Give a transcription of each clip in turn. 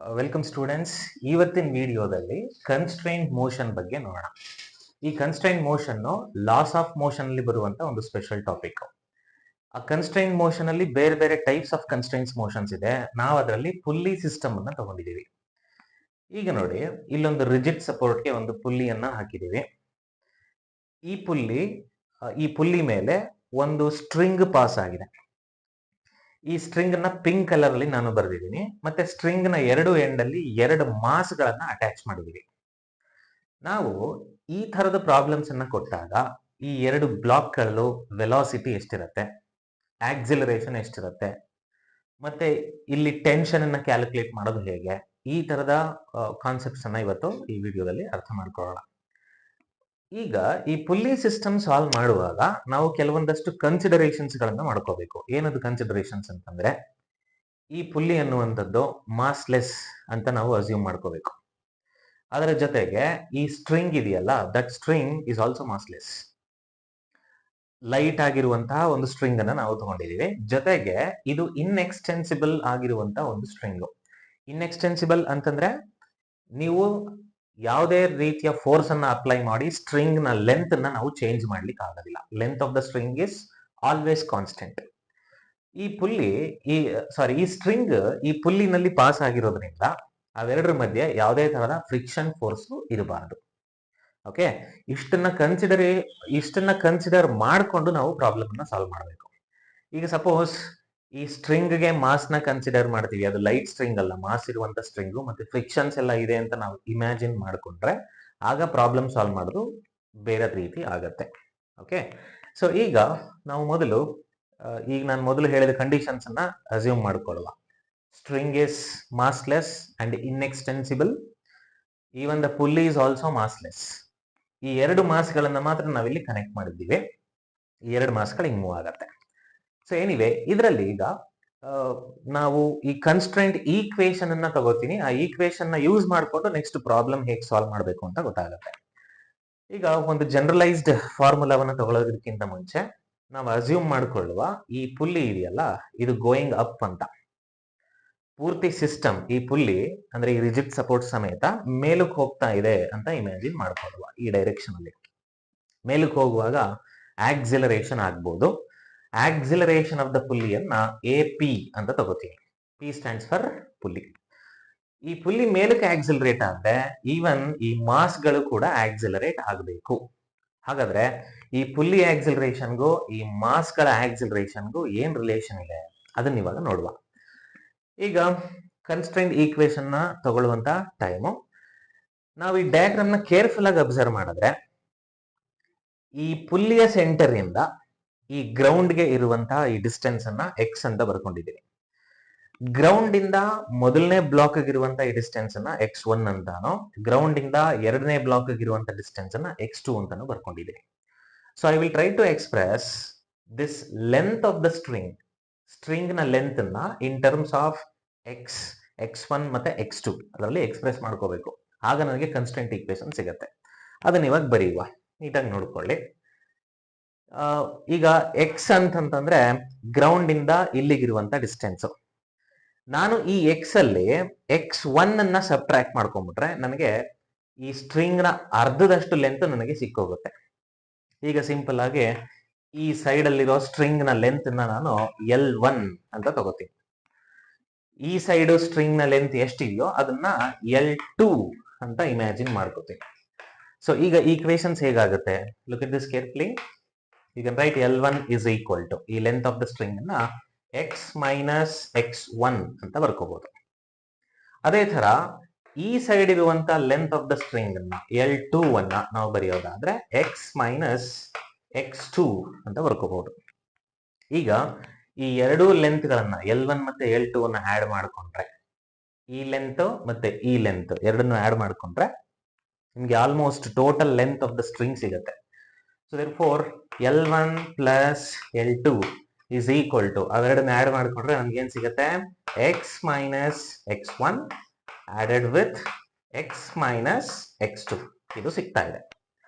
Welcome students. ಇವತ್ತಿನ ವಿಡಿಯೋದಲ್ಲಿ constrained motion ಬಗ್ಗೆ ನೋಡೋಣ. ಈ constrained motion loss of motion ಅಲ್ಲಿ ಬರುವಂತ ಒಂದು ಸ್ಪೆಷಲ್ ಟಾಪಿಕ್. ಆ ಕನ್ಸ್ಟ್ರೈನ್ಡ್ ಮೋಷನ್ ಅಲ್ಲಿ ಬೇರೆ ಬೇರೆ ಟೈಪ್ಸ್ ಆಫ್ ಕನ್ಸ್ಟ್ರೈನ್ಸ್ ಮೋಷನ್ಸ್ ಇದೆ. ನಾವು ಅದರಲ್ಲಿ ಪುಲ್ಲಿ ಸಿಸ್ಟಮ್ ಅನ್ನ ತಗೊಂಡಿದ್ದೀವಿ. ಈಗ ನೋಡಿ, ಇಲ್ಲೊಂದು ರಿಜಿಡ್ ಸಪೋರ್ಟ್ಗೆ ಒಂದು ಪುಲ್ಲಿಯನ್ನ ಹಾಕಿದ್ದೀವಿ. ಈ ಪುಲ್ಲಿ ಮೇಲೆ ಒಂದು ಸ್ಟ್ರಿಂಗ್ ಪಾಸ್ ಆಗಿದೆ. ಈ ಸ್ಟ್ರಿಂಗ್ ನ ಪಿಂಕ್ ಕಲರ್ ಅಲ್ಲಿ ನಾನು ಬರೆದಿದ್ದೀನಿ. ಮತ್ತೆ ಸ್ಟ್ರಿಂಗ್ ನ ಎರಡು ಎಂಡ್ ಅಲ್ಲಿ ಎರಡು ಮಾಸ್ ಗಳನ್ನ ಅಟ್ಯಾಚ್ ಮಾಡಿದೀವಿ. ನಾವು ಈ ತರದ ಪ್ರಾಬ್ಲಮ್ಸ್ ಅನ್ನ ಕೊಟ್ಟಾಗ ಈ ಎರಡು ಬ್ಲಾಕ್ ಗಳು ವೆಲಾಸಿಟಿ ಎಷ್ಟಿರುತ್ತೆ, ಆಕ್ಸಿಲರೇಷನ್ ಎಷ್ಟಿರುತ್ತೆ, ಮತ್ತೆ ಇಲ್ಲಿ ಟೆನ್ಷನ್ ಅನ್ನ ಕ್ಯಾಲ್ಕುಲೇಟ್ ಮಾಡೋದು ಹೇಗೆ, ಈ ತರದ ಕಾನ್ಸೆಪ್ಟ್ಸ್ ಅನ್ನ ಇವತ್ತು ಈ ವಿಡಿಯೋದಲ್ಲಿ ಅರ್ಥ ಮಾಡ್ಕೊಳ್ಳೋಣ. ಈಗ ಈ ಪುಲ್ಲಿ ಸಿಸ್ಟಮ್ ಸಾಲ್ವ್ ಮಾಡುವಾಗ ನಾವು ಕೆಲವೊಂದಷ್ಟು ಕನ್ಸಿಡರೇಷನ್ಸ್ ಗಳನ್ನ ಮಾಡ್ಕೋಬೇಕು. ಏನದು ಕನ್ಸಿಡರೇಷನ್ಸ್ ಅಂತಂದ್ರೆ, ಈ ಪುಲ್ಲಿ ಅನ್ನುವಂಥದ್ದು ಮಾಸ್ಲೆಸ್ ಅಂತ ನಾವು ಅಸ್ಯೂಮ್ ಮಾಡ್ಕೋಬೇಕು. ಅದರ ಜೊತೆಗೆ ಈ ಸ್ಟ್ರಿಂಗ್ ಇದೆಯಲ್ಲ, that string is also massless. Light ಆಗಿರುವಂತಹ ಒಂದು ಸ್ಟ್ರಿಂಗ್ ಅನ್ನ ನಾವು ತಗೊಂಡಿದೀವಿ. ಜೊತೆಗೆ ಇದು ಇನ್ಎಕ್ಸ್ಟೆನ್ಸಿಬಲ್ ಆಗಿರುವಂತಹ ಒಂದು ಸ್ಟ್ರಿಂಗ್. ಇನ್ಎಕ್ಸ್ಟೆನ್ಸಿಬಲ್ ಅಂತಂದ್ರೆ ನೀವು ಯಾವುದೇ ರೀತಿಯ ಫೋರ್ಸ್ ಅನ್ನ ಅಪ್ಲೈ ಮಾಡಿ ಸ್ಟ್ರಿಂಗ್ ನ ಲೆಂತ್ ಅನ್ನ ನಾವು ಚೇಂಜ್ ಮಾಡ್ಲಿಕ್ಕೆ ಆಗೋದಿಲ್ಲ. Length of the string is always constant. ಈ ಸ್ಟ್ರಿಂಗ್ ಈ ಪುಲ್ಲಿನಲ್ಲಿ ಪಾಸ್ ಆಗಿರೋದ್ರಿಂದ ಅವೆರಡರ ಮಧ್ಯೆ ಯಾವುದೇ ತರಹದ ಫ್ರಿಕ್ಷನ್ ಫೋರ್ಸ್ ಇರಬಾರದು. ಓಕೆ, ಇಷ್ಟನ್ನ ಕನ್ಸಿಡರ್ ಮಾಡಿಕೊಂಡು ನಾವು ಪ್ರಾಬ್ಲಮ್ ಅನ್ನ ಸಾಲ್ವ್ ಮಾಡಬೇಕು. ಈಗ ಸಪೋಸ್ ಈ ಸ್ಟ್ರಿಂಗ್ ಗೆ ಮಾಸ್ ನ ಕನ್ಸಿಡರ್ ಮಾಡ್ತೀವಿ. ಅದು ಲೈಟ್ ಸ್ಟ್ರಿಂಗ್ ಅಲ್ಲ, ಮಾಸ್ ಇರುವಂತ ಸ್ಟ್ರಿಂಗ್, ಮತ್ತೆ ಫ್ರಿಕ್ಷನ್ಸ್ ಎಲ್ಲ ಇದೆ ಅಂತ ನಾವು ಇಮ್ಯಾಜಿನ್ ಮಾಡ್ಕೊಂಡ್ರೆ ಆಗ ಪ್ರಾಬ್ಲಮ್ ಸಾಲ್ವ್ ಮಾಡೋದು ಬೇರೆ ರೀತಿ ಆಗತ್ತೆ. ಓಕೆ, ಸೊ ಈಗ ನಾವು ನಾನು ಮೊದಲು ಹೇಳಿದ ಕಂಡೀಷನ್ಸ್ ಅನ್ನ ಅಸ್ಯೂಮ್ ಮಾಡ್ಕೊಳ್ಳುವ. String is massless and inextensible. Even the pulley is also massless. ಈ ಎರಡು ಮಾಸ್ಗಳನ್ನ ಮಾತ್ರ ನಾವಿಲ್ಲಿ ಕನೆಕ್ಟ್ ಮಾಡಿದ್ದೀವಿ. ಈ ಎರಡು ಮಾಸ್ಗಳು ಹಿಂಗ್ ಮೂವ್ ಆಗತ್ತೆ. ಸೊ ಎನಿವೆ, ಇದರಲ್ಲಿ ಈಗ ನಾವು ಈ ಕನ್ಸ್ಟ್ರೈಂಟ್ ಈಕ್ವೇಶನ್ ಅನ್ನ ತಗೋತೀನಿ. ಆ ಈಕ್ವೇಶನ್ ನ ಯೂಸ್ ಮಾಡಿಕೊಂಡು ನೆಕ್ಸ್ಟ್ ಪ್ರಾಬ್ಲಮ್ ಹೇಗೆ ಸಾಲ್ವ್ ಮಾಡಬೇಕು ಅಂತ ಗೊತ್ತಾಗುತ್ತೆ. ಈಗ ಒಂದು ಜನರಲೈಸ್ಡ್ ಫಾರ್ಮುಲಾವನ್ನ ತಗೊಳ್ಳೋದಕ್ಕಿಂತ ಮುಂಚೆ ನಾವು ಅಸ್ಯೂಮ್ ಮಾಡಿಕೊಳ್ಳುವ ಈ ಪುಲ್ಲಿ ಇದೆಯಲ್ಲ, ಇದು ಗೋಯಿಂಗ್ ಅಪ್ ಅಂತ. ಪೂರ್ತಿ ಸಿಸ್ಟಮ್, ಈ ಪುಲ್ಲಿ ಅಂದ್ರೆ ಈ ರಿಜಿಡ್ ಸಪೋರ್ಟ್ ಸಮೇತ ಮೇಲಕ್ಕೆ ಹೋಗ್ತಾ ಇದೆ ಅಂತ ಇಮ್ಯಾಜಿನ್ ಮಾಡ್ಕೊಳ್ಳುವ. ಈ ಡೈರೆಕ್ಷನ್ ಅಲ್ಲಿ ಮೇಲಕ್ಕೆ ಹೋಗುವಾಗ ಆಕ್ಸಿಲರೇಷನ್ ಆಗ್ಬೋದು. ಆಕ್ಸಿಲರೇಷನ್ ಆಫ್ ದ ಪುಲ್ಲಿಯನ್ನ AP ಅಂತ ತಗೋತೀವಿ. P stands for pulley. ಈ ಪುಲ್ಲಿ ಮೇಲಕ್ಕೆ ಆಕ್ಸಿಲರೇಟ್ ಆದ್ರೆ ಈವನ್ ಈ ಮಾಸ್ ಗಳು ಕೂಡ ಆಕ್ಸಿಲರೇಟ್ ಆಗಬೇಕು. ಹಾಗಾದ್ರೆ ಈ ಪುಲ್ಲಿ ಆಕ್ಸಿಲರೇಷನ್ಗೂ ಈ ಮಾಸ್ ಗಳ ಆಕ್ಸಿಲರೇಷನ್ಗೂ ಏನ್ ರಿಲೇಷನ್ ಇದೆ ಅದನ್ನ ಇವಾಗ ನೋಡುವ. ಈಗ ಕನ್ಸ್ಟ್ರೈನ್ಡ್ ಈಕ್ವೇಶನ್ ನ ತಗೊಳ್ಳುವಂತ ಟೈಮು, ನಾವು ಈ ಡಯಾಗ್ರಾಮ್ ನ ಕೇರ್ಫುಲ್ ಆಗಿ ಅಬ್ಸರ್ವ್ ಮಾಡಿದ್ರೆ ಈ ಪುಲ್ಲಿಯ ಸೆಂಟರ್ ಇಂದ ಈ ಗ್ರೌಂಡ್ ಗೆ ಇರುವಂತಹ ಈ ಡಿಸ್ಟೆನ್ಸ್ ಅನ್ನ X ಅಂತ ಬರ್ಕೊಂಡಿದ್ದೀವಿ. ಗ್ರೌಂಡ್ ಇಂದ ಮೊದಲನೇ ಬ್ಲಾಕ್ ಇರುವಂತ ಈ ಡಿಸ್ಟೆನ್ಸ್ ಅನ್ನ X1 ಅಂತಾನೋ, ಗ್ರೌಂಡ್ ಇಂದ ಎರಡನೇ ಬ್ಲಾಕ್ ಇರುವಂತ ಡಿಸ್ಟೆನ್ಸ್ ಅನ್ನ X2 ಅಂತಾನೋ ಬರ್ಕೊಂಡಿದ್ದೀವಿ. So I will try to express this length of the string ನ ಲೆಂತ್ ಅನ್ನ ಇನ್ ಟರ್ಮ್ಸ್ ಆಫ್ X1 ಮತ್ತೆ X2 ಅದರಲ್ಲಿ ಎಕ್ಸ್ಪ್ರೆಸ್ ಮಾಡ್ಕೋಬೇಕು. ಆಗ ನನಗೆ ಕನ್ಸ್ಟ್ರೈಂಟ್ ಈಕ್ವೇಶನ್ ಸಿಗುತ್ತೆ. ಅದನ್ನ ಇವಾಗ ಬರೆಯುವ, ನೀಟಾಗಿ ನೋಡ್ಕೊಳ್ಳಿ. ಈಗ X ಅಂತಂದ್ರೆ ಗ್ರೌಂಡ್ ಇಂದ ಇಲ್ಲಿಗಿರುವಂತ ಡಿಸ್ಟೆನ್ಸ್. ನಾನು ಈ X ಅಲ್ಲಿ X1 ಅನ್ನ ಸಬ್ಟ್ರಾಕ್ಟ್ ಮಾಡ್ಕೊಂಡ್ಬಿಟ್ರೆ ನನಗೆ ಈ ಸ್ಟ್ರಿಂಗ್ ನ ಅರ್ಧದಷ್ಟು ಲೆಂತ್ ನನಗೆ ಸಿಕ್ಕೋಗುತ್ತೆ. ಈಗ ಸಿಂಪಲ್ ಆಗಿ ಈ ಸೈಡ್ ಅಲ್ಲಿರೋ ಸ್ಟ್ರಿಂಗ್ ನ ಲೆಂತ್ ನಾನು L1 ಅಂತ ತಗೋತೀನಿ. ಈ ಸೈಡ್ ಸ್ಟ್ರಿಂಗ್ ನ ಲೆಂತ್ ಎಷ್ಟಿದೆಯೋ ಅದನ್ನ L2 ಅಂತ ಇಮ್ಯಾಜಿನ್ ಮಾಡ್ಕೋತೀನಿ. ಸೊ ಈಗ ಈಕ್ವೇಶನ್ಸ್ ಹೇಗಾಗುತ್ತೆ, look at this carefully. You can write L1 is equal to ಈ ಲೆಂತ್ ಆಫ್ ದ ಸ್ಟ್ರಿಂಗ್ ಅನ್ನ X minus X1 ಅಂತ ಬರ್ಕೋಬಹುದು. ಅದೇ ತರ ಈ ಸೈಡ್ ಇರುವಂತ ಲೆಂತ್ ಆಫ್ ದ ಸ್ಟ್ರಿಂಗ್ ಅನ್ನ L2 ಅನ್ನ ನಾವು ಬರೆಯೋದಾದ್ರೆ X minus X2 ಅಂತ ಬರ್ಕೋಬಹುದು. ಈಗ ಈ ಎರಡು ಲೆಂತ್ ಗಳನ್ನ L1 ಮತ್ತೆ L2 ಅನ್ನ ಆಡ್ ಮಾಡ್ಕೊಂಡ್ರೆ, ಈ ಲೆಂತ್ ಮತ್ತೆ ಈ ಲೆಂತ್ ಎರಡನ್ನು ಆಡ್ ಮಾಡ್ಕೊಂಡ್ರೆ ನಿಮ್ಗೆ almost total length of the string ಸಿಗುತ್ತೆ. So therefore L1 plus L2 is equal to ಅವೆರಡನ್ನ ಆಡ್ ಮಾಡ್ಕೊಂಡ್ರೆ ನಮ್ಗೆ ಏನ್ ಸಿಗುತ್ತೆ, X minus X1 added with X minus X2 ಇದು ಸಿಗ್ತಾ ಇದೆ.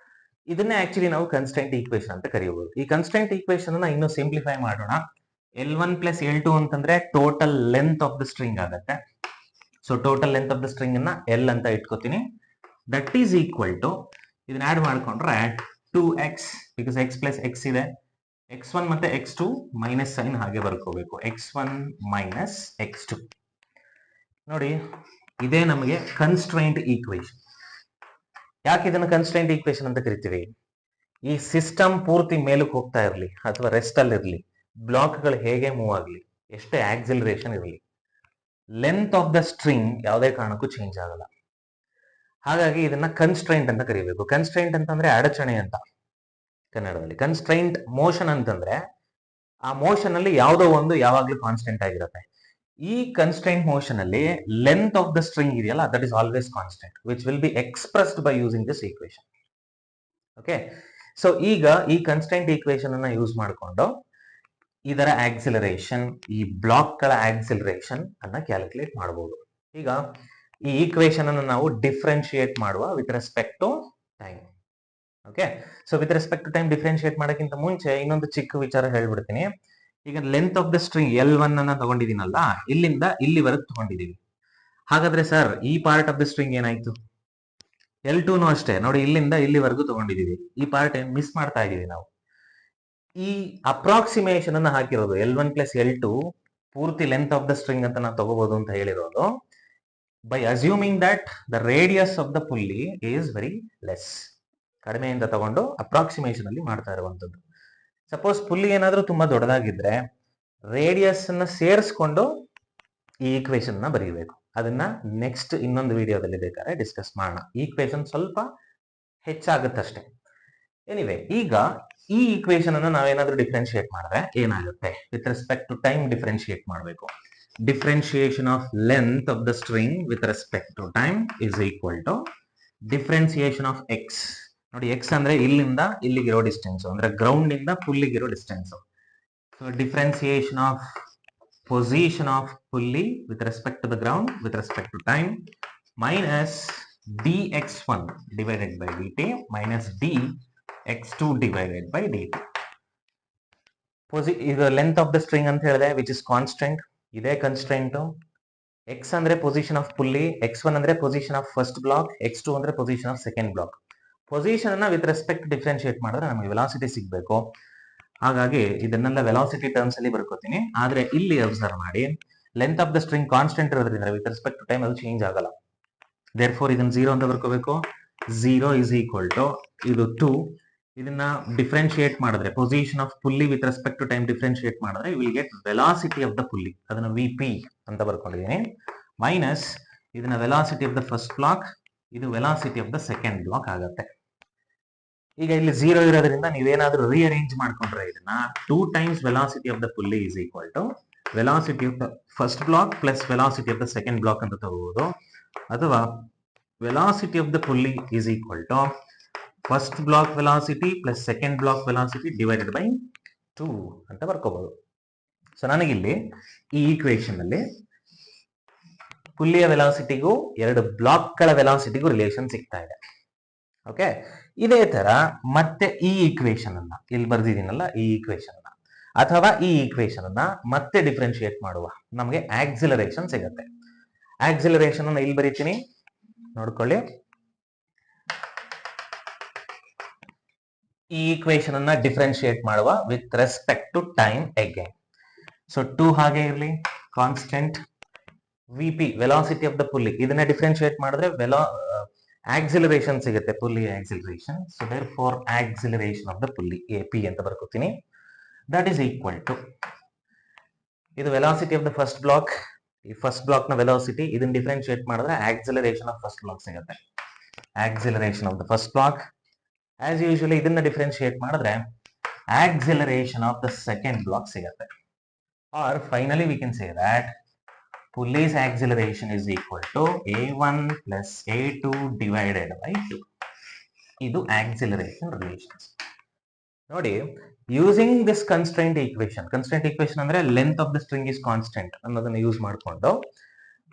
ಇದನ್ನೇ ಆಕ್ಚುಲಿ ನಾವು ಕನ್ಸ್ಟೆಂಟ್ ಈಕ್ವೇಶನ್ ಅಂತ ಕರೆಯಬಹುದು. ಈ ಕನ್ಸ್ಟೆಂಟ್ ಈಕ್ವೇಶನ್ ಅನ್ನ ಇನ್ನೂ ಸಿಂಪ್ಲಿಫೈ ಮಾಡೋಣ. L1 plus L2 ಅಂತಂದ್ರೆ total length of the string ಆಗುತ್ತೆ. So total length of the string ಅನ್ನ ಎಲ್ ಅಂತ ಇಟ್ಕೋತೀನಿ. ದಟ್ ಈಸ್ ಈಕ್ವಲ್ ಟು ಇದನ್ನ ಆಡ್ ಮಾಡ್ಕೊಂಡ್ರೆ 2x, because x plus x ಇದೆ, x1 ಮತ್ತೆ x2 ಮೈನಸ್ ಸೈನ್ ಹಾಗೆ ಬರ್ಕೋಬೇಕು, x1 ಮೈನಸ್ x2. ನೋಡಿ, ಇದೇ ನಮಗೆ ಕನ್ಸ್ಟ್ರೈಂಟ್ ಈಕ್ವೇಶನ್. ಯಾಕೆ ಇದನ್ನು ಕನ್ಸ್ಟ್ರೈಂಟ್ ಈಕ್ವೇಶನ್ ಅಂತ ಕರಿತೀವಿ? ಈ ಸಿಸ್ಟಮ್ ಪೂರ್ತಿ ಮೇಲಕ್ಕೆ ಹೋಗ್ತಾ ಇರಲಿ ಅಥವಾ ರೆಸ್ಟ್ ಅಲ್ಲಿ ಇರಲಿ, ಬ್ಲಾಕ್ಗಳು ಹೇಗೆ ಮೂವ್ ಆಗಲಿ, ಎಷ್ಟೇ ಆಕ್ಸಿಲರೇಷನ್ ಇರಲಿ, ಲೆಂತ್ ಆಫ್ ದ ಸ್ಟ್ರಿಂಗ್ ಯಾವುದೇ ಕಾರಣಕ್ಕೂ ಚೇಂಜ್ ಆಗಲ್ಲ. ಹಾಗಾಗಿ ಇದನ್ನ ಕನ್ಸ್ಟ್ರೈಂಟ್ ಅಂತ ಕರಿಬೇಕು. ಕನ್ಸ್ಟ್ರೈಂಟ್ ಅಂತಂದ್ರೆ ಅಡಚಣೆ ಅಂತ ಕನ್ನಡದಲ್ಲಿ. ಕನ್ಸ್ಟ್ರೈಂಟ್ ಮೋಷನ್ ಅಂತಂದ್ರೆ ಆ ಮೋಷನ್ ಅಲ್ಲಿ ಯಾವುದೋ ಒಂದು ಯಾವಾಗ್ಲೂ ಕಾನ್ಸ್ಟೆಂಟ್ ಆಗಿರುತ್ತೆ. ಈ ಕನ್ಸ್ಟ್ರೈಂಟ್ ಮೋಷನ್ ಅಲ್ಲಿ ಲೆಂತ್ ಆಫ್ ದ ಸ್ಟ್ರಿಂಗ್ ಇದೆಯಲ್ಲ, that is always constant, which will be expressed by using this equation. Okay, so ಈಗ ಈ ಕನ್ಸ್ಟ್ರೈಂಟ್ ಈಕ್ವೇಶನ್ ಅನ್ನ ಯೂಸ್ ಮಾಡಿಕೊಂಡು ಇದರ ಆಕ್ಸಿಲರೇಷನ್, ಈ ಬ್ಲಾಕ್ ಗಳ ಆಕ್ಸಿಲರೇಷನ್ ಅನ್ನ ಕ್ಯಾಲ್ಕುಲೇಟ್ ಮಾಡಬಹುದು. ಈಗ ಈ ಈಕ್ವೇಶನ್ ಅನ್ನು ನಾವು ಡಿಫ್ರೆನ್ಶಿಯೇಟ್ ಮಾಡುವ with respect to time. Okay, so with respect to time differentiate ಮಾಡೋಕ್ಕಿಂತ ಮುಂಚೆ ಇನ್ನೊಂದು ಚಿಕ್ಕ ವಿಚಾರ ಹೇಳ್ಬಿಡ್ತೀನಿ. ಈಗ length of the string L1 ಅನ್ನ ತಗೊಂಡಿದ್ದೀನಲ್ಲ, ಇಲ್ಲಿಂದ ಇಲ್ಲಿವರೆಗೆ ತಗೊಂಡಿದ್ದೀವಿ. ಹಾಗಾದ್ರೆ ಸರ್ ಈ ಪಾರ್ಟ್ ಆಫ್ ದ ಸ್ಟ್ರಿಂಗ್ ಏನಾಯ್ತು? L2 ಅಷ್ಟೇ ನೋಡಿ, ಇಲ್ಲಿಂದ ಇಲ್ಲಿವರೆಗೂ ತಗೊಂಡಿದ್ದೀವಿ. ಈ ಪಾರ್ಟ್ ಏನ್ ಮಿಸ್ ಮಾಡ್ತಾ ಇದೀವಿ ನಾವು. ಈ ಅಪ್ರಾಕ್ಸಿಮೇಷನ್ ಅನ್ನ ಹಾಕಿರೋದು L1 ಪ್ಲಸ್ L2 ಪೂರ್ತಿ ಲೆಂತ್ ಆಫ್ ದ ಸ್ಟ್ರಿಂಗ್ ಅಂತ ನಾವು ತಗೋಬಹುದು ಅಂತ ಹೇಳಿರೋದು by assuming that the radius of the pulley is very less. ಕಡಿಮೆಯಿಂದ ತಗೊಂಡು ಅಪ್ರಾಕ್ಸಿಮೇಷನ್ ಅಲ್ಲಿ ಮಾಡ್ತಾ ಇರುವಂತದ್ದು. ಸಪೋಸ್ ಪುಲ್ಲಿ ಏನಾದ್ರೂ ತುಂಬಾ ದೊಡ್ಡದಾಗಿದ್ರೆ ರೇಡಿಯಸ್ ಅನ್ನ ಸೇರಿಸ್ಕೊಂಡು ಈ ಈಕ್ವೇಶನ್ ನ ಬರೀಬೇಕು. ಅದನ್ನ ನೆಕ್ಸ್ಟ್ ಇನ್ನೊಂದು ವಿಡಿಯೋದಲ್ಲಿ ಬೇಕಾದ್ರೆ ಡಿಸ್ಕಸ್ ಮಾಡೋಣ. ಈಕ್ವೇಶನ್ ಸ್ವಲ್ಪ ಹೆಚ್ಚಾಗುತ್ತಷ್ಟೇ. ಎನಿವೆ, ಈಗ ಈ ಈಕ್ವೇಶನ್ ಅನ್ನ ನಾವೇನಾದ್ರೂ ಡಿಫ್ರೆನ್ಶಿಯೇಟ್ ಮಾಡಿದ್ರೆ ಏನಾಗುತ್ತೆ? With respect to time differentiate ಮಾಡಬೇಕು. Differentiation of length of the string with respect to time is equal to differentiation of x. ನೋಡಿ, ಎಕ್ಸ್ ಅಂದ್ರೆ ಇಲ್ಲಿಂದ ಇಲ್ಲಿಗಿರೋ ಡಿಸ್ಟೆನ್ಸ್, ಅಂದ್ರೆ ಗ್ರೌಂಡ್ ಇಂದ ಪುಲ್ಲಿಗಿರೋ distance. So differentiation of position of pulley with respect to the ground with respect to time minus dx1 divided by dt minus dx2 divided by dt. ಇದು length of the string ಅಂತ ಹೇಳಿದೆ, which is constant. ಇದೇ constraint. X ಅಂದ್ರೆ position of pulley, x1 ಅಂದ್ರೆ position of first block, x2 ಅಂದ್ರೆ position of second block. Position ಅನ್ನ with respect differentiate ಮಾಡಿದ್ರೆ ನಮಗೆ ವೆಲಾಸಿಟಿ ಸಿಗಬೇಕು. ಹಾಗಾಗಿ ಇದನ್ನೆಲ್ಲ ವೆಲಾಸಿಟಿ ಟರ್ಮ್ಸ್ ಅಲ್ಲಿ ಬರ್ಕೋತೀನಿ. ಆದ್ರೆ ಇಲ್ಲಿ ಅಬ್ಸರ್ವ್ ಮಾಡಿ, length of the string constant ಇರೋದ್ರಿಂದ ವಿತ್ ರೆಸ್ಪೆಕ್ಟ್ ಟು ಟೈಮ್ ಅದು ಚೇಂಜ್ ಆಗಲ್ಲ. therefore ಇದನ್ನ 0 ಅಂತ ಬರ್ಕೋಬೇಕು. 0 is equal to ಇದು 2. ಇದನ್ನ ಡಿಫ್ರೆನ್ಶಿಯೇಟ್ ಮಾಡಿದ್ರೆ, position of pulley with respect to time differentiate ಮಾಡಿದ್ರೆ you will get velocity of the pulley, ಅದನ್ನ VP ಅಂತ ಬರ್ಕೊಂಡಿದ್ದೀನಿ. ಮೈನಸ್ ಇದನ್ನ velocity of the first block, ಇದು velocity of the second block ಆಗುತ್ತೆ. ಈಗ ಇಲ್ಲಿ 0 ಇರೋದ್ರಿಂದ ನೀವೇನಾದ್ರೂ ರಿಅರೇಂಜ್ ಮಾಡ್ಕೊಂಡ್ರೆ ಇದನ್ನ 2 times velocity of the pulley is equal to velocity of the first block plus velocity of the second block ಅಂತ ತಗೋಬಹುದು. ಅಥವಾ velocity of the pulley is equal to first block velocity plus second block velocity divided by 2 ಅಂತ ಬರ್ಕೋಬಹುದು. So ನನಗಿಲ್ಲಿ ಈ equation ಅಲ್ಲಿ ಪುಲ್ಲಿಯ ವೆಲಾಸಿಟಿಗೂ ಎರಡು ಬ್ಲಾಕ್ಗಳ ವೆಲಾಸಿಟಿಗೂ relation ಸಿಗ್ತಾ ಇದೆ. ಓಕೆ, ಇದೇ ತರ ಮತ್ತೆ ಈ ಈಕ್ವೇಶನ್ ಅನ್ನ ಇಲ್ಲಿ ಬರ್ದಿದ್ದೀನಲ್ಲ, ಈ ಈಕ್ವೇಶನ್ ಅನ್ನ ಅಥವಾ ಈ ಈಕ್ವೇಶನ್ ಅನ್ನ ಮತ್ತೆ ಡಿಫ್ರೆನ್ಶಿಯೇಟ್ ಮಾಡುವ, ನಮಗೆ ಆಕ್ಸಿಲರೇಷನ್ ಸಿಗುತ್ತೆ. ಆಕ್ಸಿಲರೇಷನ್ ಅನ್ನ ಇಲ್ಲಿ ಬರೀತೀನಿ, ನೋಡ್ಕೊಳ್ಳಿ. ಈ ಈಕ್ವೇಶನ್ ಅನ್ನ ಡಿಫ್ರೆನ್ಶಿಯೇಟ್ ಮಾಡುವ with respect to time again. So 2 ಹಾಗೆ ಇರಲಿ, constant. VP velocity of the pulley, ಇದನ್ನ ಡಿಫ್ರೆನ್ಶಿಯೇಟ್ ಮಾಡಿದ್ರೆ ಆಕ್ಸಿಲರೇಷನ್ ಸಿಗುತ್ತೆ, pulley acceleration. So therefore acceleration of the pulley AP ಅಂತ ಬರ್ಕೋತೀನಿ. ದಟ್ ಈಸ್ ಈಕ್ವಲ್ ಟು ಇದು velocity of the first block, ಈ first block ನ ವೆಲಾಸಿಟಿ, ಇದನ್ನ ಡಿಫ್ರೆನ್ಶಿಯೇಟ್ ಮಾಡಿದ್ರೆ ಆಕ್ಸಿಲರೇಷನ್ ಆಫ್ ಫಸ್ಟ್ ಬ್ಲಾಕ್ ಸಿಗುತ್ತೆ. Acceleration of the first block as usually ಇದನ್ನ differentiate ಮಾಡಿದ್ರೆ acceleration of the second block ಸಿಗುತ್ತೆ. Or finally we can say that Pulleys acceleration is equal to A1 plus A2 divided by 2. ಇದು acceleration relations. ನೋಡಿ, using this constraint equation ಅಂದ್ರೆ length of the string is constant ಅನ್ನೋದನ್ನ use ಮಾಡಿಕೊಂಡು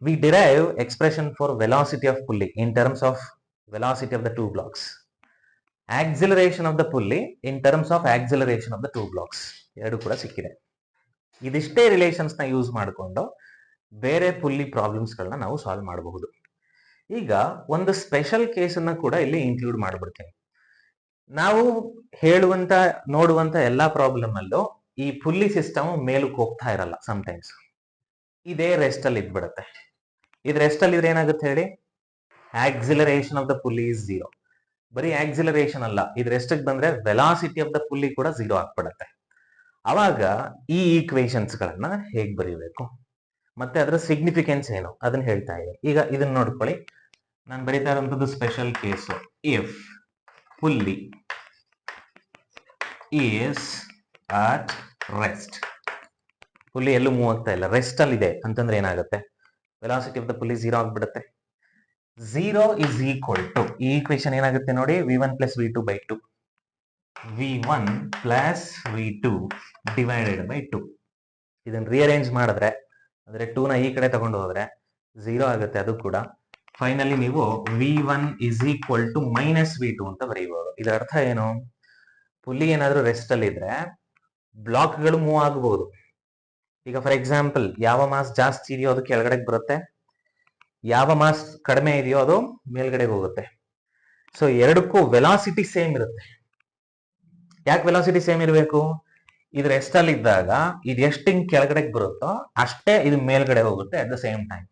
we derive expression for velocity of pulley in terms of velocity of the 2 blocks, acceleration of the pulley in terms of acceleration of the 2 blocks. ಎರಡು ಕೂಡ ಸಿಕ್ಕಿದೆ. ಇದಿಷ್ಟೇ relations ನ use ಮಾಡಿಕೊಂಡು ಬೇರೆ pulley ಪ್ರಾಬ್ಲಮ್ಸ್ಗಳನ್ನ ನಾವು ಸಾಲ್ವ್ ಮಾಡಬಹುದು. ಈಗ ಒಂದು ಸ್ಪೆಷಲ್ ಕೇಸನ್ನ ಕೂಡ ಇಲ್ಲಿ ಇನ್ಕ್ಲೂಡ್ ಮಾಡ್ಬಿಡ್ತೀನಿ. ನಾವು ನೋಡುವಂತ ಎಲ್ಲಾ ಪ್ರಾಬ್ಲಮ್ ಅಲ್ಲೂ ಈ ಪುಲ್ಲಿ ಸಿಸ್ಟಮ್ ಮೇಲಕ್ಕೆ ಹೋಗ್ತಾ ಇರಲ್ಲ. ಸಮ್ಟೈಮ್ಸ್ ಇದೇ ರೆಸ್ಟ್ ಅಲ್ಲಿ ಇದ್ಬಿಡುತ್ತೆ. ಇದು ರೆಸ್ಟ್ ಅಲ್ಲಿ ಇದ್ರೆ ಏನಾಗುತ್ತೆ ಹೇಳಿ, acceleration of the pulley is 0. ಬರೀ ಆಕ್ಸಿಲರೇಷನ್ ಅಲ್ಲ, ಇದು ರೆಸ್ಟ್ ಬಂದ್ರೆ ವೆಲಾಸಿಟಿ ಆಫ್ ದ ಪುಲ್ಲಿ ಕೂಡ 0 ಆಗ್ಬಿಡುತ್ತೆ. ಅವಾಗ ಈ ಈಕ್ವೇಶನ್ಸ್ ಗಳನ್ನ ಹೇಗ್ ಬರೀಬೇಕು ಮತ್ತೆ ಅದರ ಸಿಗ್ನಿಫಿಕೆನ್ಸ್ ಏನು ಅದನ್ನ ಹೇಳ್ತಾ ಇದೆ. ಈಗ ಇದನ್ನ ನೋಡ್ಕೊಳ್ಳಿ, ನಾನು ಬರೀತಾ ಇರುವಂತದ್ದು special case. If pulley is at rest, pulley ಎಲ್ಲೂ ಮೂವ್ ಆಗ್ತಾ ಇಲ್ಲ, ರೆಸ್ಟ್ ಅಲ್ಲಿ ಇದೆ ಅಂತಂದ್ರೆ ಏನಾಗುತ್ತೆ, ವೆಲಾಸಿಟಿ ಆಫ್ ದ ಪುಲ್ಲಿ 0 ಆಗ್ಬಿಡುತ್ತೆ. 0 is equal to, ಈ ಈಕ್ವೇಶನ್ ಏನಾಗುತ್ತೆ ನೋಡಿ, v1 plus v2 by 2, v1 plus v2 divided by 2. ಇದನ್ನ ರಿಅರೇಂಜ್ ಮಾಡಿದ್ರೆ, ಅಂದ್ರೆ 2 ನ ಈ ಕಡೆ ತಗೊಂಡು ಹೋದ್ರೆ 0 ಆಗುತ್ತೆ ಅದು ಕೂಡ. ಫೈನಲಿ ನೀವು v1 is equal to minus v2 ಅಂತ ಬರೀಬಹುದು. ಇದರ ಅರ್ಥ ಏನು, ಪುಲ್ಲಿ ಏನಾದ್ರೂ ರೆಸ್ಟ್ ಅಲ್ಲಿ ಇದ್ರೆ ಬ್ಲಾಕ್ಗಳು ಮೂವ್ ಆಗಬಹುದು. ಈಗ ಫಾರ್ ಎಕ್ಸಾಂಪಲ್, ಯಾವ ಮಾಸ್ ಜಾಸ್ತಿ ಇದೆಯೋ ಅದು ಕೆಳಗಡೆ ಬರುತ್ತೆ, ಯಾವ ಮಾಸ್ ಕಡಿಮೆ ಇದೆಯೋ ಅದು ಮೇಲ್ಗಡೆ ಹೋಗುತ್ತೆ. ಸೊ ಎರಡಕ್ಕೂ ವೆಲಾಸಿಟಿ ಸೇಮ್ ಇರುತ್ತೆ. ಯಾಕೆ ವೆಲಾಸಿಟಿ ಸೇಮ್ ಇರಬೇಕು, ಇದು ರೆಸ್ಟ್ ಅಲ್ಲಿ ಇದ್ದಾಗ ಇದು ಎಷ್ಟು ಹಿಂಗ್ ಕೆಳಗಡೆ ಬರುತ್ತೋ ಅಷ್ಟೇ ಇದು ಮೇಲ್ಗಡೆ ಹೋಗುತ್ತೆ at the same time.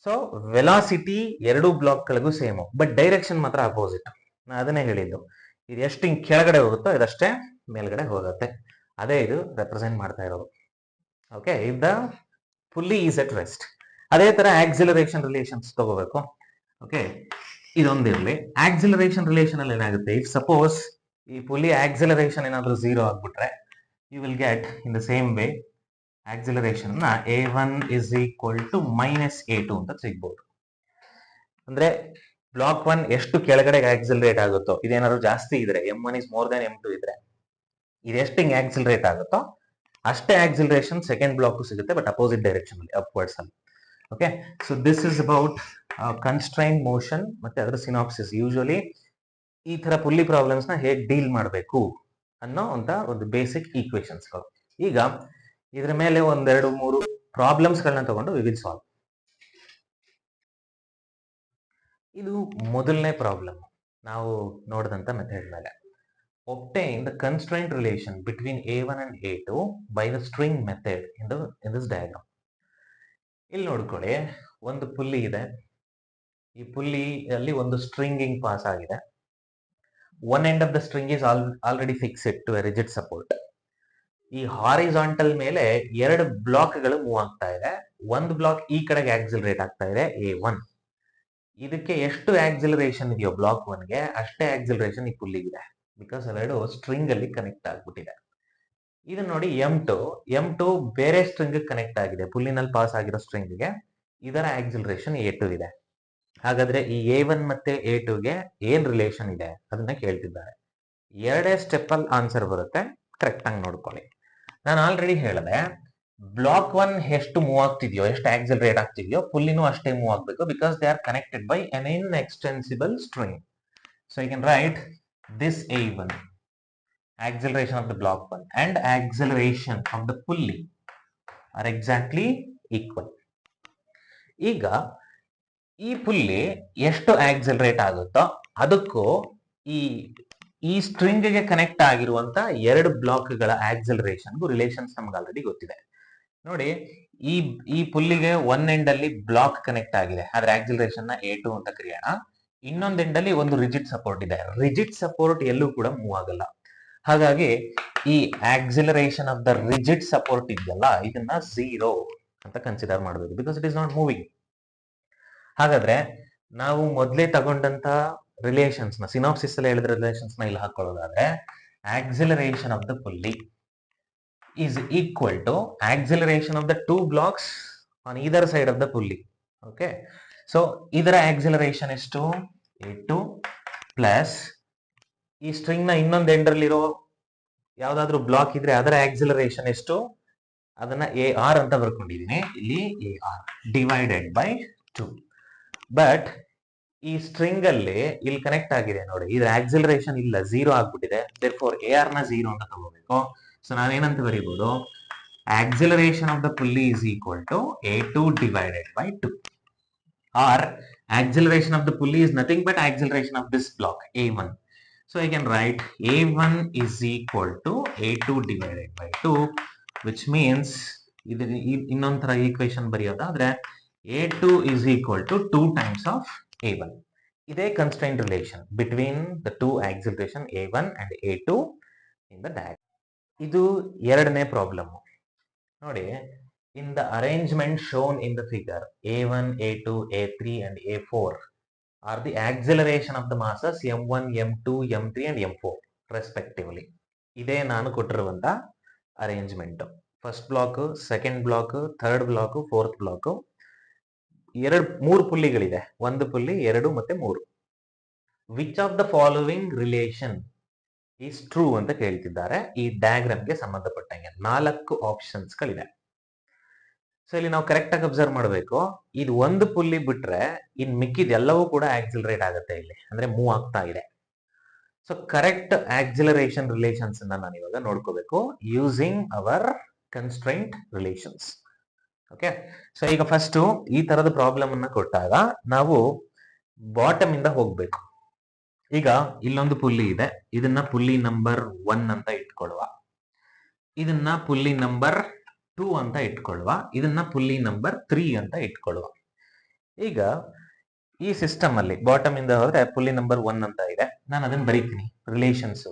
So velocity ಎರಡು ಬ್ಲಾಕ್ ಗಳಿಗೂ ಸೇಮ್, ಬಟ್ ಡೈರೆಕ್ಷನ್ ಮಾತ್ರ ಅಪೋಸಿಟ್. ನಾನು ಅದನ್ನೇ ಹೇಳಿದ್ದು, ಇದು ಎಷ್ಟು ಹಿಂಗ್ ಕೆಳಗಡೆ ಹೋಗುತ್ತೋ ಇದಷ್ಟೇ ಮೇಲ್ಗಡೆ ಹೋಗುತ್ತೆ. ಅದೇ ಇದು ರೆಪ್ರೆಸೆಂಟ್ ಮಾಡ್ತಾ ಇರೋದು. Okay, if the pulley is at rest. ಅದೇ ತರ ಆಕ್ಸಿಲರೇಷನ್ ರಿಲೇಷನ್ಸ್ ತಗೋಬೇಕು. ಓಕೆ, ಇದೊಂದಿರ್ಲಿ. ಆಕ್ಸಿಲರೇಷನ್ ರಿಲೇಷನ್ ಅಲ್ಲಿ ಏನಾಗುತ್ತೆ, ಇಫ್ ಸಪೋಸ್ ಈ ಪುಲ್ಲಿ ಆಕ್ಸಿಲರೇಷನ್ ಏನಾದ್ರೂ 0 ಆಗ್ಬಿಟ್ರೆ, you will get in the same way acceleration ನ a1 is equal to minus a2 ಅಂತ ಸಿಗ್ಬಹುದು. ಅಂದ್ರೆ ಬ್ಲಾಕ್ 1 ಎಷ್ಟು ಕೆಳಗಡೆ ಆಕ್ಸಿಲರೇಟ್ ಆಗುತ್ತೋ, ಇದೇನಾದ್ರು ಜಾಸ್ತಿ ಇದ್ರೆ m1 is more than m2 ಇದ್ರೆ, ಇದು ಎಷ್ಟು ಹಿಂಗ್ ಆಕ್ಸಿಲರೇಟ್ ಆಗುತ್ತೋ ಅಷ್ಟೇ ಆಕ್ಸಿಲರೇಷನ್ ಸೆಕೆಂಡ್ ಬ್ಲಾಕ್ ಸಿಗುತ್ತೆ, ಬಟ್ ಅಪೋಸಿಟ್ ಡೈರೆಕ್ಷನ್ ಅಲ್ಲಿ, ಅಪ್ವರ್ಡ್ಸ್ ಅಲ್ಲಿ. Okay, so this is about constrain motion ಮತ್ತೆ ಅದರ ಸಿನಾಪ್ಸಿಸ್. ಯೂಶುವಲಿ ಈ ತರ ಪುಲ್ಲಿ ಪ್ರಾಬ್ಲಮ್ಸ್ ನ ಹೇಗೆ ಡೀಲ್ ಮಾಡಬೇಕು ಅನ್ನೋ ಒಂದು ಬೇಸಿಕ್ ಈಕ್ವೇಶನ್ಸ್ಗಳು. ಈಗ ಇದ್ರ ಮೇಲೆ ಒಂದೆರಡು ಮೂರು ಪ್ರಾಬ್ಲಮ್ಸ್ ಗಳನ್ನ ತಗೊಂಡು ವಿ ವಿಲ್ ಸಾಲ್ವ್. ಇದು ಮೊದಲನೇ ಪ್ರಾಬ್ಲಮ್ ನಾವು ನೋಡಿದಂತ ಮೆಥಡ್ ಮೇಲೆ. obtain the constraint relation between a1 and a2 by the string method in this diagram. ಇಲ್ಲಿ ನೋಡ್ಕೊಳ್ಳಿ, ಒಂದು ಪುಲ್ಲಿ ಇದೆ, ಈ ಪುಲ್ಲಿ ಅಲ್ಲಿ ಒಂದು ಸ್ಟ್ರಿಂಗಿಂಗ್ ಪಾಸ್ ಆಗಿದೆ. One end of the string is already fixed to a rigid support. ಈ horizontal ಮೇಲೆ ಎರಡು ಬ್ಲಾಕ್ ಗಳು ಮೂವ್ ಆಗ್ತಾ ಇದೆ. ಒಂದು ಬ್ಲಾಕ್ ಈ ಕಡೆಗೆ ಆಕ್ಸಿಲರೇಟ್ ಆಗ್ತಾ ಇದೆ a1. ಇದಕ್ಕೆ ಎಷ್ಟು ಆಕ್ಸಿಲರೇಷನ್ ಇದೆಯೋ ಬ್ಲಾಕ್ 1ಗೆ ಅಷ್ಟೇ ಆಕ್ಸಿಲರೇಷನ್ ಈ ಪುಲ್ಲಿಗಿದೆ, ಬಿಕಾಸ್ ಅವೆರಡು ಸ್ಟ್ರಿಂಗ್ ಅಲ್ಲಿ ಕನೆಕ್ಟ್ ಆಗ್ಬಿಟ್ಟಿದೆ. ಇದು ನೋಡಿ m2 ಬೇರೆ ಸ್ಟ್ರಿಂಗ್ ಕನೆಕ್ಟ್ ಆಗಿದೆ, ಪುಲ್ಲಿನಲ್ಲಿ ಪಾಸ್ ಆಗಿರೋ ಸ್ಟ್ರಿಂಗ್ ಗೆ. ಇದರ ಆಕ್ಸಿಲರೇಷನ್ a2 ಇದೆ. ಹಾಗಾದ್ರೆ ಈ a1 ಮತ್ತೆ a2ಗೆ ಏನ್ ರಿಲೇಷನ್ ಇದೆ ಅದನ್ನ ಕೇಳ್ತಿದ್ದಾರೆ. ಎರಡೇ ಸ್ಟೆಪ್ ಅಲ್ಲಿ ಆನ್ಸರ್ ಬರುತ್ತೆ, ಕರೆಕ್ಟ್ ಆಗಿ ನೋಡ್ಕೊಳ್ಳಿ. ನಾನು ಆಲ್ರೆಡಿ ಹೇಳಿದೆ, ಬ್ಲಾಕ್ 1 ಎಷ್ಟು ಮೂವ್ ಆಗ್ತಿದ್ಯೋ, ಎಷ್ಟು ಆಕ್ಸಿಲರೇಟ್ ಆಗ್ತಿದ್ಯೋ, ಪುಲ್ಲಿನೂ ಅಷ್ಟೇ ಮೂವ್ ಆಗ್ಬೇಕು, because they are connected by an inextensible string. So you can write this a1, acceleration of the block 1 and acceleration of the pulley are exactly equal. ಈಗ ಈ pulley ಎಷ್ಟು accelerate ಆಗುತ್ತೋ ಅದಕ್ಕೂ ಈ string ಗೆ connect ಆಗಿರುವಂತ ಎರಡು ಬ್ಲಾಕ್ ಗಳ ಆಕ್ಸಿಲರೇಷನ್ಗೂ ರಿಲೇಷನ್ಸ್ ನಮ್ಗೆ ಆಲ್ರೆಡಿ ಗೊತ್ತಿದೆ. ನೋಡಿ, ಈ ಪುಲ್ಲಿಗೆ ಒನ್ ಎಂಡ್ ಅಲ್ಲಿ ಬ್ಲಾಕ್ ಕನೆಕ್ಟ್ ಆಗಿದೆ, ಆದ್ರೆ ಆಕ್ಸಿಲರೇಷನ್ ನ a2 ಅಂತ ಕರೆಯೋಣ. ಇನ್ನೊಂದ್ ಎಂಡ್ ಅಲ್ಲಿ ಒಂದು ರಿಜಿಡ್ ಸಪೋರ್ಟ್ ಇದೆ. ರಿಜಿಡ್ ಸಪೋರ್ಟ್ ಎಲ್ಲೂ ಕೂಡ ಮೂವ್ ಆಗಲ್ಲ. ಹಾಗಾಗಿ ಈ acceleration of the rigid support ಇದೆಯಲ್ಲ, ಇದನ್ನ 0 ಅಂತ ಕನ್ಸಿಡರ್ ಮಾಡಬೇಕು, because it is not moving. ಹಾಗಾದ್ರೆ ನಾವು ಮೊದಲೇ ತಗೊಂಡಂತ ರಿಲೇಷನ್ಸ್ ನ, ಸಿನಾಪ್ಸಿಸ್ ಅಲ್ಲಿ ಹೇಳಿದ ರಿಲೇಷನ್ಸ್ ನ ಇಲ್ಲಿ ಹಾಕೊಳ್ಳೋದಾದ್ರೆ, acceleration of the pulley is equal to acceleration of the two blocks on either side of the pulley. Okay, so ಇದರ acceleration ಎಷ್ಟು, a2 ಪ್ಲಸ್ ಈ ಸ್ಟ್ರಿಂಗ್ ನ ಇನ್ನೊಂದು ಎಂಡ್ ಅಲ್ಲಿರೋ ಯಾವ್ದಾದ್ರು ಬ್ಲಾಕ್ ಇದ್ರೆ ಅದರ ಆಕ್ಸಿಲರೇಷನ್ ಎಷ್ಟು, ಅದನ್ನ AR ಅಂತ ಬರ್ಕೊಂಡಿದೀನಿ ಇಲ್ಲಿ, AR ಡಿವೈಡೆಡ್ ಬೈ 2. ಬಟ್ ಈ ಸ್ಟ್ರಿಂಗ್ ಅಲ್ಲಿ ಇಲ್ಲಿ ಕನೆಕ್ಟ್ ಆಗಿದೆ ನೋಡಿ, ಇದ್ರ ಆಕ್ಸಿಲರೇಷನ್ ಇಲ್ಲ, 0 ಆಗ್ಬಿಟ್ಟಿದೆ. therefore AR ನ 0 ಅಂತ ತಗೋಬೇಕು. ಸೊ ನಾವೇನಂತ ಬರೀಬಹುದು, acceleration of the pulley is equal to A2 divided by 2. Or acceleration of the pulley is nothing but acceleration of this block A1. So I can write A1 is equal to A2 divided by 2, which means ಇನ್ನೊಂದು ತರ equation ಬರೆಯೋದಾದ್ರೆ A2 is equal to 2 times of A1. ಇದೇ constraint relation between the two acceleration A1 and A2 in the diagram. ಇದು ಎರಡನೇ problem ನೋಡಿ. In the arrangement shown in the figure, A1, A2, A3 and A4 are the acceleration of the masses M1, M2, M3 and M4 respectively. ಇದೇ ನಾನು ಕೊಟ್ಟಿರುವಂತ arrangement. First block, second block, third block, fourth block, ಮೂರು ಪುಲ್ಲಿಗಳಿದೆ. ಒಂದು pulley, 2 ಮತ್ತೆ 3. Which of the following relation is true ಅಂತ ಕೇಳ್ತಿದ್ದಾರೆ. ಈ ಡಯಾಗ್ರಾಮ್ಗೆ ಸಂಬಂಧಪಟ್ಟಂಗೆ 4 ಆಪ್ಷನ್ಸ್ ಗಳಿದೆ. ಸೊ ಇಲ್ಲಿ ನಾವು ಕರೆಕ್ಟ್ ಆಗಿ ಅಬ್ಸರ್ವ್ ಮಾಡಬೇಕು. ಇದು ಒಂದು ಪುಲ್ಲಿ ಬಿಟ್ರೆ ಇನ್ ಮಿಕ್ಕಿದ ಎಲ್ಲವೂ ಕೂಡ ಆಕ್ಸಿಲರೇಟ್ ಆಗುತ್ತೆ ಇಲ್ಲಿ, ಅಂದ್ರೆ ಮೂವ್ ಆಗ್ತಾ ಇದೆ. ಸೊ ಕರೆಕ್ಟ್ ಆಕ್ಸಿಲರೇಷನ್ ರಿಲೇಷನ್ಸ್ ಅನ್ನ ನಾನು ಇವಾಗ ನೋಡ್ಕೋಬೇಕು using hour constraint relations. Okay, so ಈಗ ಫಸ್ಟ್ ಈ ತರದ ಪ್ರಾಬ್ಲಮ್ ಅನ್ನ ಕೊಟ್ಟಾಗ ನಾವು ಬಾಟಮ್ ಇಂದ ಹೋಗ್ಬೇಕು. ಈಗ ಇಲ್ಲೊಂದು ಪುಲ್ಲಿ ಇದೆ, ಇದನ್ನ ಪುಲ್ಲಿ ನಂಬರ್ 1 ಅಂತ ಇಟ್ಕೊಳ್ಳುವ, ಇದನ್ನ ಪುಲ್ಲಿ ನಂಬರ್ 2 ಅಂತ ಇಟ್ಕೊಳ್ಳುವ, ಇದನ್ನ ಪುಲ್ಲಿ ನಂಬರ್ 3 ಅಂತ ಇಟ್ಕೊಳ್ಳುವ. ಈಗ ಈ ಸಿಸ್ಟಮ್ ಅಲ್ಲಿ ಬಾಟಮ್ ಇಂದ ಹೋದ್ರೆ ಪುಲ್ಲಿ ನಂಬರ್ 1 ಅಂತ ಇದೆ. ನಾನು ಅದನ್ನ ಬರೀತೀನಿ. ರಿಲೇಷನ್ಸ್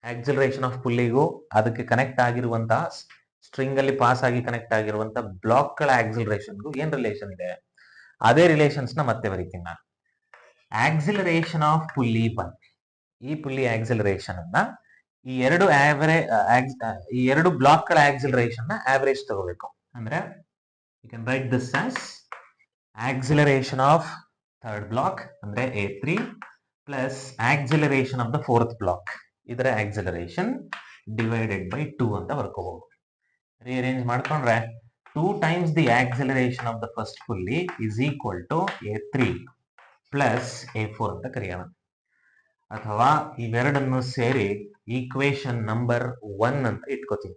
ಆಕ್ಸಿಲರೇಷನ್ ಆಫ್ ಪುಲ್ಲಿಗೂ ಅದಕ್ಕೆ ಕನೆಕ್ಟ್ ಆಗಿರುವಂತಹ ಸ್ಟ್ರಿಂಗ್ ಅಲ್ಲಿ ಪಾಸ್ ಆಗಿ ಕನೆಕ್ಟ್ ಆಗಿರುವಂತಹ ಬ್ಲಾಕ್ ಗಳ ಆಕ್ಸಿಲರೇಷನ್ಗೂ ಏನ್ ರಿಲೇಷನ್ ಇದೆ, ಅದೇ ರಿಲೇಷನ್ಸ್ ನ ಮತ್ತೆ ಬರೀತೀನಿ ನಾನು. ಆಕ್ಸಿಲರೇಷನ್ ಆಫ್ ಪುಲ್ಲಿ 1, ಈ ಪುಲ್ಲಿ ಆಕ್ಸಿಲರೇಷನ್ ಅನ್ನ ಈ ಎರಡು ಬ್ಲಾಕ್ ಗಳ ಆಕ್ಸಿಲರೇಷನ್ ನ ಆವರೇಜ್ ತಗೋಬೇಕು. ಅಂದ್ರೆ you can write this as acceleration of third block ಅಂದ್ರೆ A3 plus acceleration of the fourth block, ಇದರ ಆಕ್ಸಿಲರೇಷನ್ ಡಿವೈಡೆಡ್ ಬೈ 2 ಅಂತ ಬರ್ಕೋಬಹುದು. ರಿಅರೇಂಜ್ ಮಾಡ್ಕೊಂಡ್ರೆ 2 times the acceleration of the first pulley is equal to A3 plus A4 ಅಂತ ಕರೆಯೋಣ. ಅಥವಾ ಇವೆರಡನ್ನು ಸೇರಿ equation number 1 ಅಂತ ಇಟ್ಕೋತೀನಿ.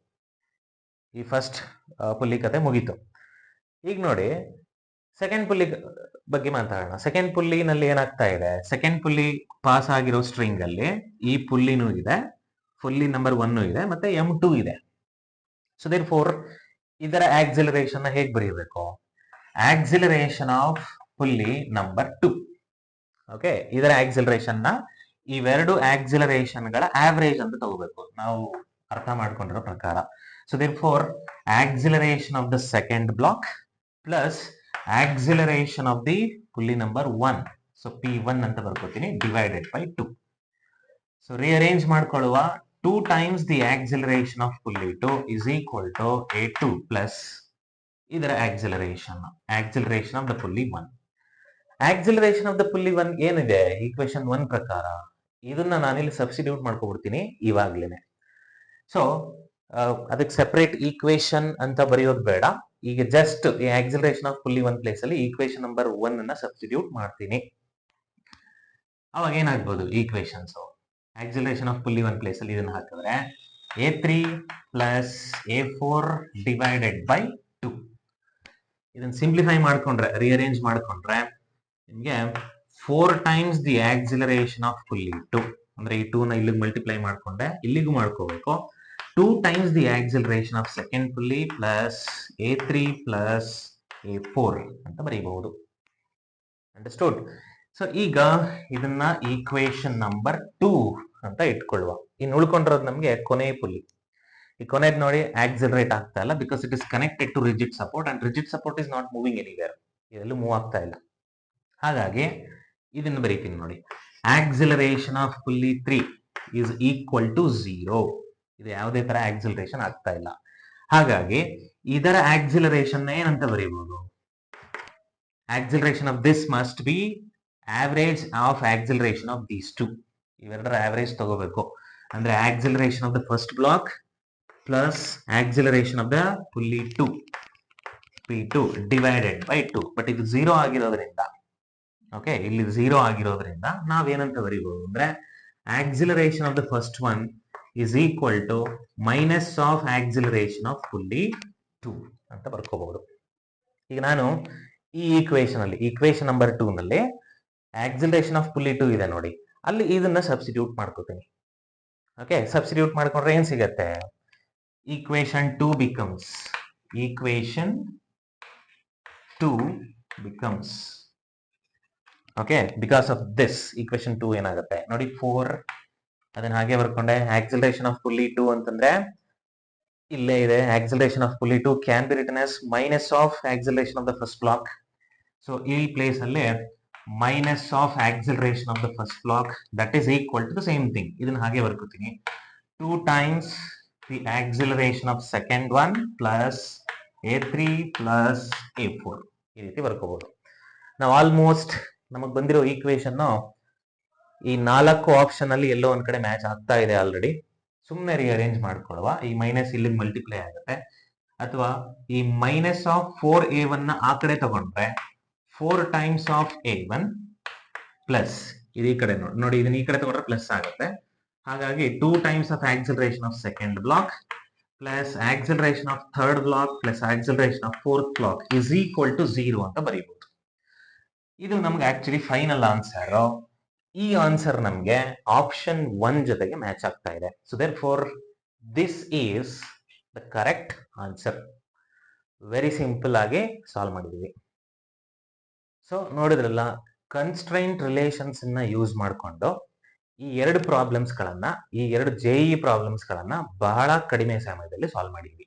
ಈ ಫಸ್ಟ್ ಪುಲ್ಲಿ ಕತೆ ಮುಗೀತು. ಈಗ ನೋಡಿ ಸೆಕೆಂಡ್ ಪುಲ್ಲಿ ಬಗ್ಗೆ ಮಾತಾಡೋಣ. ಸೆಕೆಂಡ್ ಪುಲ್ಲಿನಲ್ಲಿ ಏನಾಗ್ತಾ ಇದೆ, ಸೆಕೆಂಡ್ ಪುಲ್ಲಿ ಪಾಸ್ ಆಗಿರೋ ಸ್ಟ್ರಿಂಗ್ ಅಲ್ಲಿ ಈ ಪುಲ್ಲಿನೂ ಇದೆ, ಪುಲ್ಲಿ ನಂಬರ್ 1 ಇದೆ, ಮತ್ತೆ M2 ಇದೆ. ಸೊ ದೇರ್ಫೋರ್ ಇದರ ಆಕ್ಸಿಲರೇಷನ್ ಹೇಗೆ ಬರೀಬೇಕು, acceleration of pulley number 2. Okay, ಇದರ ಆಕ್ಸಿಲರೇಷನ್ ನ ಇವೆರಡು ಆಕ್ಸಿಲರೇಷನ್ ಗಳ ಆವರೇಜ್ ಅಂತ ತಗೋಬೇಕು ನಾವು ಅರ್ಥ ಮಾಡ್ಕೊಂಡಿರೋ ಪ್ರಕಾರ. So therefore acceleration of the second block plus acceleration of the pulley number 1, so P1 ಅಂತ ಬರ್ಕೋತೀನಿ, ಡಿವೈಡೆಡ್ ಬೈ 2. ಸೊ ರಿಅರೇಂಜ್ ಮಾಡ್ಕೊಳ್ಳುವ 2 times the acceleration of pulley 2 is equal to A2 plus ಇದರ acceleration of the pulley 1. acceleration of the pulley 1 ಏನಿದೆ equation 1 ಪ್ರಕಾರ, ಇದನ್ನ ನಾನಿಲ್ಲಿ substitute ಮಾಡ್ಕೊಬಿಡ್ತೀನಿ ಇವಾಗ್ಲೇನೆ. ಸೊ ಅದಕ್ಕೆ ಸೆಪರೇಟ್ ಈಕ್ವೇಶನ್ ಅಂತ ಬರೆಯೋದು ಬೇಡ. ಈಗ ಜಸ್ಟ್ ಈ ಆಕ್ಸಿಲರೇಷನ್ ಆಫ್ ಪುಲ್ಲಿ 1 ಪ್ಲೇಸ್ ಅಲ್ಲಿ ಈಕ್ವೇಶನ್ ನಂಬರ್ 1 ಅನ್ನ ಸಬ್ಸ್ಟಿಟ್ಯೂಟ್ ಮಾಡ್ತೀನಿ. ಅವಾಗ ಏನಾಗ್ಬೋದು equations, acceleration of pulley 1 place ಅಲ್ಲಿ ಇದನ್ನ ಹಾಕಿದ್ರೆ A3 plus A4 divided by 2. ಇದನ್ನ ಸಿಂಪ್ಲಿಫೈ ಮಾಡ್ಕೊಂಡ್ರೆ, ರಿಅರೇಂಜ್ ಮಾಡ್ಕೊಂಡ್ರೆ ನಿಮಗೆ 4 times the acceleration of pulley 2, ಅಂದ್ರೆ ಈ 2 ನ ಇಲ್ಲಿಗೆ ಮಲ್ಟಿಪ್ಲೈ ಮಾಡ್ಕೊಂಡೆ, ಇಲ್ಲಿಗೂ ಮಾಡ್ಕೋಬೇಕು. 2 times the acceleration of second pulley plus A3 plus A4 ಅಂತ ಬರೀಬಹುದು. ಅಂಡರ್ಸ್ಟುಡ್? ಸೊ ಈಗ ಇದನ್ನ ಈಕ್ವೇಶನ್ ನಂಬರ್ 2 ಅಂತ ಇಟ್ಕೊಳ್ಳುವ. ಇನ್ನು ಉಳ್ಕೊಂಡಿರೋದು ನಮಗೆ ಕೊನೆ ಪುಲ್ಲಿ. ಈ ಕೊನೆದ್ ನೋಡಿ ಆಕ್ಸಿಲರೇಟ್ ಆಗ್ತಾ ಇಲ್ಲ, because it is connected to rigid support and rigid support is not moving anywhere, ಇದೆಲ್ಲೂ ಮೂವ್ ಆಗ್ತಾ ಇಲ್ಲ. ಹಾಗಾಗಿ ಇದನ್ನ ಬರೀತೀನಿ ನೋಡಿ, acceleration of pulley 3 is equal to 0. ಇದು ಯಾವುದೇ ತರ ಆಕ್ಸಿಲರೇಷನ್ ಆಗ್ತಾ ಇಲ್ಲ. ಹಾಗಾಗಿ ಇದರ ಆಕ್ಸಿಲರೇಷನ್ ಏನಂತ ಬರೀಬಹುದು, acceleration of this must be average of acceleration of these 2. ಇವೆರಡರ ಆವರೇಜ್ ತಗೋಬೇಕು. ಅಂದ್ರೆ acceleration of the first block plus acceleration of the pulley 2 P2 divided by 2. But ಇದು 0 ಆಗಿರೋದ್ರಿಂದ, ಓಕೆ, ಇಲ್ಲಿ 0 ಆಗಿರೋದ್ರಿಂದ ನಾವೇನಂತ ಬರೀಬಹುದು ಅಂದ್ರೆ acceleration of the first one is equal to minus of acceleration of pulley 2 ಅಂತ ಬರ್ಕೋಬಹುದು. ಈಗ ನಾನು ಈ ಈಕ್ವೇಶನ್ ನಂಬರ್ 2 ನಲ್ಲಿ ಆಕ್ಸಿಲರೇಷನ್ ಆಫ್ ಪುಲ್ಲಿ 2 ಇದೆ ನೋಡಿ, ಅಲ್ಲಿ ಇದನ್ನ ಸಬ್ಸ್ಟಿಟ್ಯೂಟ್ ಮಾಡ್ಕೋತೀನಿ. ಓಕೆ, ಸಬ್ಸ್ಟಿಟ್ಯೂಟ್ ಮಾಡ್ಕೊಂಡ್ರೆ ಏನ್ ಸಿಗತ್ತೆ? equation 2 becomes okay, because of this equation 2 ಏನಾಗುತ್ತೆ ನೋಡಿ, 4 ಅದನ್ನ ಹಾಗೆ ಬರ್ಕೊಂಡೆ. ಆಕ್ಸಿಲರೇಷನ್ ಆಫ್ ಪುಲ್ಲಿ 2 ಅಂತಂದ್ರೆ ಇಲ್ಲೇ ಇದೆ. Acceleration of pulley 2 can be written as minus of acceleration of the first block. So ಈ ಪ್ಲೇಸ್ ಅಲ್ಲಿ minus of acceleration of the first block that is equal to the same thing. ಇದನ್ನ ಹಾಗೆ ಬರ್ಕೋತೀನಿ, 2 times the acceleration of second one plus a3 plus a4 ಈ ರೀತಿ ಬರ್ಕೋಬಹುದು. ನಾವು almost ನಮಗೆ ಬಂದಿರೋ equation ಈ 4 ಆಪ್ಷನ್ ಅಲ್ಲಿ ಎಲ್ಲೋ ಒಂದ್ ಕಡೆ ಮ್ಯಾಚ್ ಆಗ್ತಾ ಇದೆ ಆಲ್ರೆಡಿ. ಸುಮ್ಮನೆ ರಿಅರೇಂಜ್ ಮಾಡ್ಕೊಳುವ. ಈ ಮೈನಸ್ ಇಲ್ಲಿ ಮಲ್ಟಿಪ್ಲೈ ಆಗುತ್ತೆ, ಅಥವಾ ಈ ಮೈನಸ್ ಆಫ್ 4a1 ನ ಆ ಕಡೆ ತಗೊಂಡ್ರೆ 4 times of a1 ಪ್ಲಸ್ ಇದು ಈ ಕಡೆ ನೋಡಿ, ಇದನ್ನ ಈ ಕಡೆ ತಗೊಂಡ್ರೆ ಪ್ಲಸ್ ಆಗುತ್ತೆ. ಹಾಗಾಗಿ 2 times of acceleration of second block plus acceleration of third block plus acceleration of fourth block is equal to 0 ಅಂತ ಬರೀಬಹುದು. ಇದು ನಮ್ಗೆ ಆಕ್ಚುಲಿ ಫೈನಲ್ ಆನ್ಸರ್. ಈ ಆನ್ಸರ್ ನಮ್ಗೆ ಆಪ್ಷನ್ 1 ಜೊತೆಗೆ ಮ್ಯಾಚ್ ಆಗ್ತಾ ಇದೆ. So therefore this is the correct answer. Very simple ಆಗಿ ಸಾಲ್ವ್ ಮಾಡಿದೀವಿ. ಸೊ ನೋಡಿದ್ರಲ್ಲ, ಕನ್ಸ್ಟ್ರೈಂಟ್ ರಿಲೇಷನ್ಸ್ ನ ಯೂಸ್ ಮಾಡಿಕೊಂಡು ಈ ಎರಡು ಪ್ರಾಬ್ಲಮ್ಸ್ ಗಳನ್ನ, ಈ ಎರಡು JEE ಪ್ರಾಬ್ಲಮ್ಸ್ ಗಳನ್ನ ಬಹಳ ಕಡಿಮೆ ಸಮಯದಲ್ಲಿ ಸಾಲ್ವ್ ಮಾಡಿದ್ವಿ.